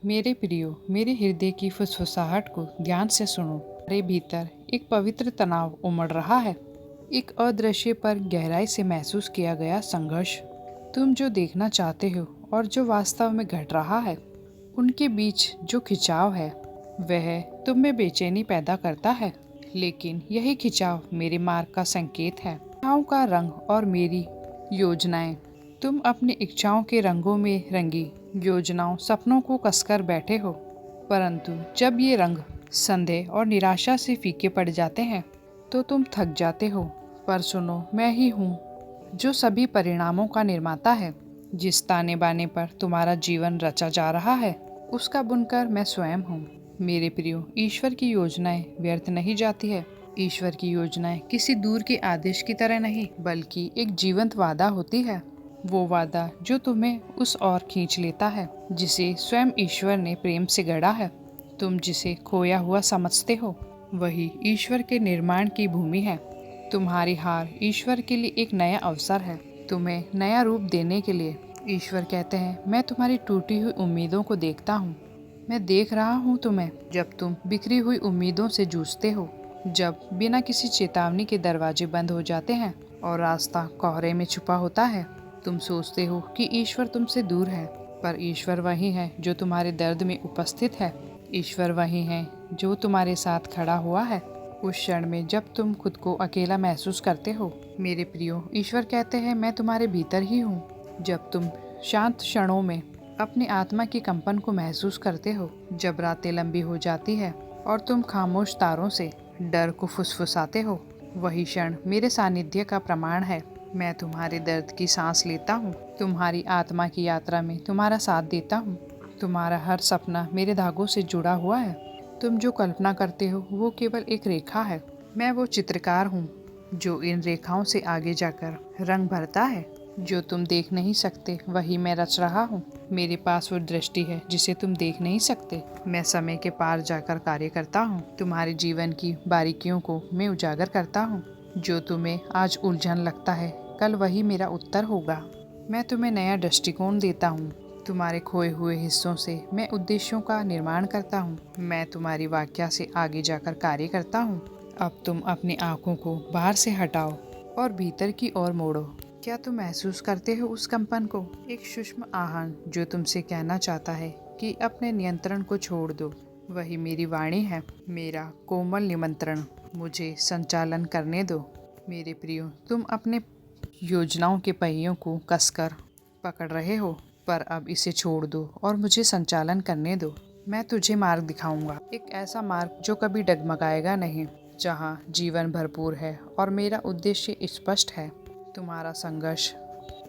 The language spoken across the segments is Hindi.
मेरे प्रियो, मेरे हृदय की फुसफुसाहट को ध्यान से सुनो। मेरे भीतर एक पवित्र तनाव उमड़ रहा है, एक अदृश्य पर गहराई से महसूस किया गया संघर्ष। तुम जो देखना चाहते हो और जो वास्तव में घट रहा है, उनके बीच जो खिंचाव है, वह तुम में बेचैनी पैदा करता है। लेकिन यही खिंचाव मेरे मार्ग का संकेत है, इच्छाओं का रंग और मेरी योजनाएं। तुम अपनी इच्छाओं के रंगों में रंगी योजनाओं, सपनों को कसकर बैठे हो, परंतु जब ये रंग संदेह और निराशा से फीके पड़ जाते हैं तो तुम थक जाते हो। पर सुनो, मैं ही हूँ जो सभी परिणामों का निर्माता है। जिस ताने बाने पर तुम्हारा जीवन रचा जा रहा है, उसका बुनकर मैं स्वयं हूँ। मेरे प्रियो, ईश्वर की योजनाएं व्यर्थ नहीं जाती है। ईश्वर की योजनाएं किसी दूर के आदेश की तरह नहीं, बल्कि एक जीवंत वादा होती है। वो वादा जो तुम्हें उस ओर खींच लेता है जिसे स्वयं ईश्वर ने प्रेम से गढ़ा है। तुम जिसे खोया हुआ समझते हो, वही ईश्वर के निर्माण की भूमि है। तुम्हारी हार ईश्वर के लिए एक नया अवसर है, तुम्हें नया रूप देने के लिए। ईश्वर कहते हैं, मैं तुम्हारी टूटी हुई उम्मीदों को देखता हूँ। मैं देख रहा हूँ तुम्हें, जब तुम बिखरी हुई उम्मीदों से जूझते हो, जब बिना किसी चेतावनी के दरवाजे बंद हो जाते हैं और रास्ता कोहरे में छुपा होता है। तुम सोचते हो कि ईश्वर तुमसे दूर है, पर ईश्वर वही है जो तुम्हारे दर्द में उपस्थित है। ईश्वर वही है जो तुम्हारे साथ खड़ा हुआ है उस क्षण में जब तुम खुद को अकेला महसूस करते हो। मेरे प्रियो, ईश्वर कहते हैं, मैं तुम्हारे भीतर ही हूँ। जब तुम शांत क्षणों में अपनी आत्मा की कंपन को महसूस करते हो, जब रातें लंबी हो जाती है और तुम खामोश तारों से डर को फुसफुसाते हो, वही क्षण मेरे सानिध्य का प्रमाण है। मैं तुम्हारे दर्द की सांस लेता हूँ, तुम्हारी आत्मा की यात्रा में तुम्हारा साथ देता हूँ। तुम्हारा हर सपना मेरे धागों से जुड़ा हुआ है। तुम जो कल्पना करते हो वो केवल एक रेखा है। मैं वो चित्रकार हूँ जो इन रेखाओं से आगे जाकर रंग भरता है। जो तुम देख नहीं सकते, वही मैं रच रहा हूँ। मेरे पास वो दृष्टि है जिसे तुम देख नहीं सकते। मैं समय के पार जाकर कार्य करता हूँ। तुम्हारे जीवन की बारीकियों को मैं उजागर करता हूँ। जो तुम्हें आज उलझन लगता है, कल वही मेरा उत्तर होगा। मैं तुम्हें नया दृष्टिकोण देता हूँ। तुम्हारे खोए हुए हिस्सों से मैं उद्देश्यों का निर्माण करता हूँ। मैं तुम्हारी वाक्या से आगे जाकर कार्य करता हूँ। अब तुम अपनी आंखों को बाहर से हटाओ और भीतर की ओर मोड़ो। क्या तुम महसूस करते हो उस कंपन को? एक सूक्ष्म आहन जो तुमसे कहना चाहता है कि अपने नियंत्रण को छोड़ दो। वही मेरी वाणी है, मेरा कोमल निमंत्रण। मुझे संचालन करने दो। मेरे प्रियो, तुम अपने योजनाओं के पहियों को कसकर पकड़ रहे हो, पर अब इसे छोड़ दो और मुझे संचालन करने दो। मैं तुझे मार्ग दिखाऊंगा, एक ऐसा मार्ग जो कभी डगमगाएगा नहीं, जहाँ जीवन भरपूर है और मेरा उद्देश्य स्पष्ट है। तुम्हारा संघर्ष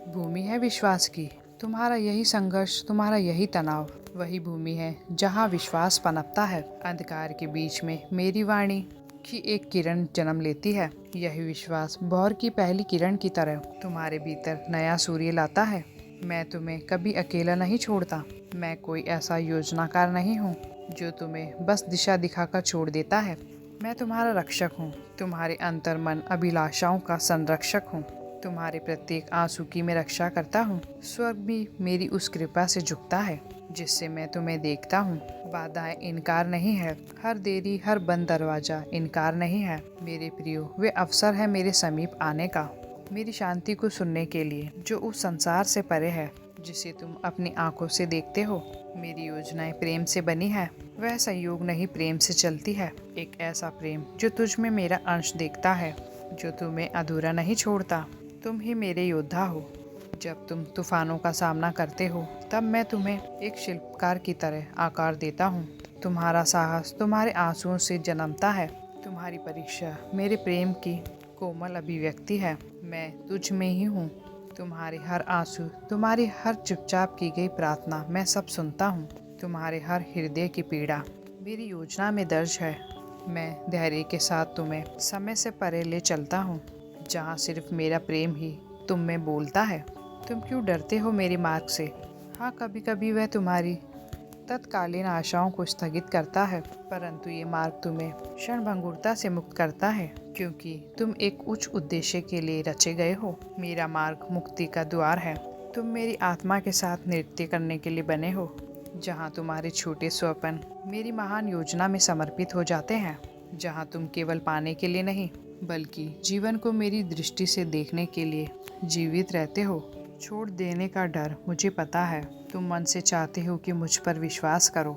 भूमि है विश्वास की। तुम्हारा यही संघर्ष, तुम्हारा यही तनाव वही भूमि है जहाँ विश्वास पनपता है। अंधकार के बीच में मेरी वाणी की एक किरण जन्म लेती है। यही विश्वास भोर की पहली किरण की तरह तुम्हारे भीतर नया सूर्य लाता है। मैं तुम्हें कभी अकेला नहीं छोड़ता। मैं कोई ऐसा योजनाकार नहीं हूँ जो तुम्हें बस दिशा दिखाकर छोड़ देता है। मैं तुम्हारा रक्षक हूँ, तुम्हारे अंतर्मन अभिलाषाओं का संरक्षक हूँ। तुम्हारे प्रत्येक आंसू की मैं रक्षा करता हूँ। स्वर्ग भी मेरी उस कृपा से झुकता है जिससे मैं तुम्हें देखता हूँ। बाधाएं इनकार नहीं है, हर देरी, हर बंद दरवाजा इनकार नहीं है। मेरे प्रियो, वे अवसर है मेरे समीप आने का, मेरी शांति को सुनने के लिए जो उस संसार से परे है जिसे तुम अपनी आंखों से देखते हो। मेरी योजनाएं प्रेम से बनी है, वह संयोग नहीं प्रेम से चलती है। एक ऐसा प्रेम जो तुझ में मेरा अंश देखता है, जो तुम्हें अधूरा नहीं छोड़ता। तुम ही मेरे योद्धा हो। जब तुम तूफानों का सामना करते हो, तब मैं तुम्हें एक शिल्पकार की तरह आकार देता हूँ। तुम्हारा साहस तुम्हारे आंसुओं से जन्मता है। तुम्हारी परीक्षा मेरे प्रेम की कोमल अभिव्यक्ति है। मैं तुझ में ही हूँ। तुम्हारे हर आंसू, तुम्हारी हर चुपचाप की गई प्रार्थना मैं सब सुनता हूँ। तुम्हारे हर हृदय की पीड़ा मेरी योजना में दर्ज है। मैं धैर्य के साथ तुम्हें समय से परे ले चलता हूँ, जहाँ सिर्फ मेरा प्रेम ही तुम में बोलता है। तुम क्यों डरते हो मेरे मार्ग से? हाँ, कभी कभी वह तुम्हारी तत्कालीन आशाओं को स्थगित करता है, परंतु ये मार्ग तुम्हें क्षणभंगुरता से मुक्त करता है, क्योंकि तुम एक उच्च उद्देश्य के लिए रचे गए हो। मेरा मार्ग मुक्ति का द्वार है। तुम मेरी आत्मा के साथ नृत्य करने के लिए बने हो। जहाँ तुम्हारे छोटे स्वप्न मेरी महान योजना में समर्पित हो जाते हैं, जहाँ तुम केवल पाने के लिए नहीं बल्कि जीवन को मेरी दृष्टि से देखने के लिए जीवित रहते हो। छोड़ देने का डर, मुझे पता है तुम मन से चाहते हो कि मुझ पर विश्वास करो,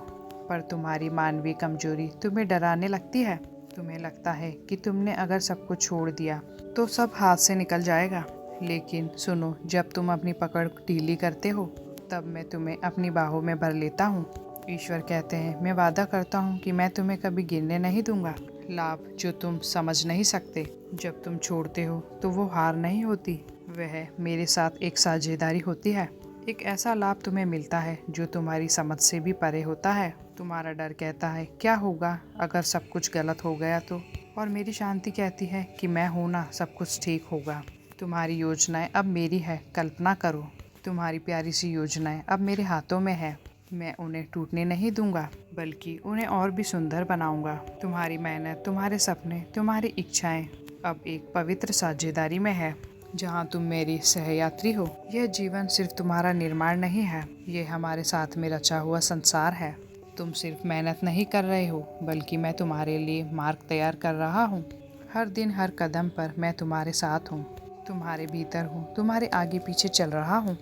पर तुम्हारी मानवीय कमजोरी तुम्हें डराने लगती है। तुम्हें लगता है कि तुमने अगर सब कुछ छोड़ दिया तो सब हाथ से निकल जाएगा। लेकिन सुनो, जब तुम अपनी पकड़ ढीली करते हो तब मैं तुम्हें अपनी बाहों में भर लेता हूँ। ईश्वर कहते हैं, मैं वादा करता हूँ कि मैं तुम्हें कभी गिरने नहीं दूंगा। लाभ जो तुम समझ नहीं सकते, जब तुम छोड़ते हो तो वो हार नहीं होती, वह मेरे साथ एक साझेदारी होती है। एक ऐसा लाभ तुम्हें मिलता है जो तुम्हारी समझ से भी परे होता है। तुम्हारा डर कहता है क्या होगा अगर सब कुछ गलत हो गया तो, और मेरी शांति कहती है कि मैं हूं ना, सब कुछ ठीक होगा। तुम्हारी योजनाएं अब मेरी है, कल्पना करो। तुम्हारी प्यारी सी योजनाएं अब मेरे हाथों में है। मैं उन्हें टूटने नहीं दूंगा बल्कि उन्हें और भी सुंदर बनाऊंगा। तुम्हारी मेहनत, तुम्हारे सपने, तुम्हारी इच्छाएं अब एक पवित्र साझेदारी में है, जहाँ तुम मेरी सहयात्री हो। यह जीवन सिर्फ तुम्हारा निर्माण नहीं है, ये हमारे साथ में रचा हुआ संसार है। तुम सिर्फ मेहनत नहीं कर रहे हो बल्कि मैं तुम्हारे लिए मार्ग तैयार कर रहा हूँ। हर दिन हर कदम पर मैं तुम्हारे साथ हूँ, तुम्हारे भीतर हूँ, तुम्हारे आगे पीछे चल रहा हूँ।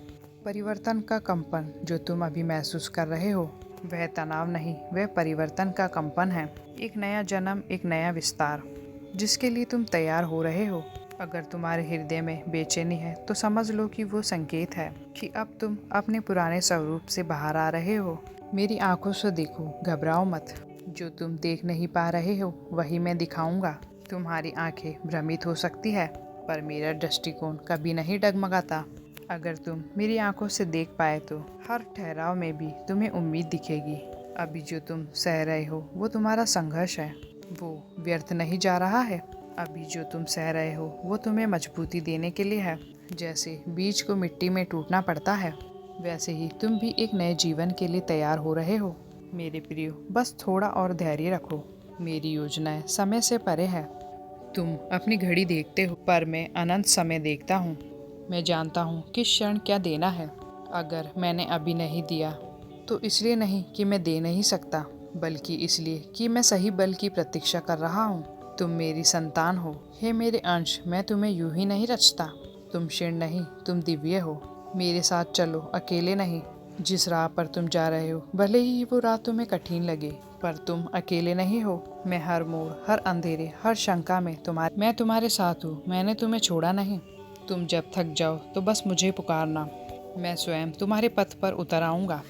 परिवर्तन का कंपन जो तुम अभी महसूस कर रहे हो वह तनाव नहीं, वह परिवर्तन का कंपन है। एक नया जन्म, एक नया विस्तार जिसके लिए तुम तैयार हो रहे हो। अगर तुम्हारे हृदय में बेचैनी है तो समझ लो कि वो संकेत है कि अब तुम अपने पुराने स्वरूप से बाहर आ रहे हो। मेरी आंखों से देखो, घबराओ मत। जो तुम देख नहीं पा रहे हो वही मैं दिखाऊंगा। तुम्हारी आंखें भ्रमित हो सकती है पर मेरा दृष्टिकोण कभी नहीं डगमगाता। अगर तुम मेरी आंखों से देख पाए तो हर ठहराव में भी तुम्हें उम्मीद दिखेगी। अभी जो तुम सह रहे हो वो तुम्हारा संघर्ष है, वो व्यर्थ नहीं जा रहा है। अभी जो तुम सह रहे हो वो तुम्हें मजबूती देने के लिए है। जैसे बीज को मिट्टी में टूटना पड़ता है, वैसे ही तुम भी एक नए जीवन के लिए तैयार हो रहे हो। मेरे प्रियो, बस थोड़ा और धैर्य रखो। मेरी योजनाएं समय से परे है। तुम अपनी घड़ी देखते हो पर मैं अनंत समय देखता हूँ। मैं जानता हूँ किस क्षण क्या देना है। अगर मैंने अभी नहीं दिया तो इसलिए नहीं कि मैं दे नहीं सकता, बल्कि इसलिए कि मैं सही बल की प्रतीक्षा कर रहा हूँ। तुम मेरी संतान हो, हे मेरे अंश। मैं तुम्हें यूं ही नहीं रचता। तुम क्षीण नहीं, तुम दिव्य हो। मेरे साथ चलो, अकेले नहीं। जिस राह पर तुम जा रहे हो भले ही वो राह तुम्हें कठिन लगे, पर तुम अकेले नहीं हो। मैं हर मोड़, हर अंधेरे, हर शंका में मैं तुम्हारे साथ हूँ। मैंने तुम्हें छोड़ा नहीं। तुम जब थक जाओ तो बस मुझे पुकारना, मैं स्वयं तुम्हारे पथ पर उतर आऊँगा।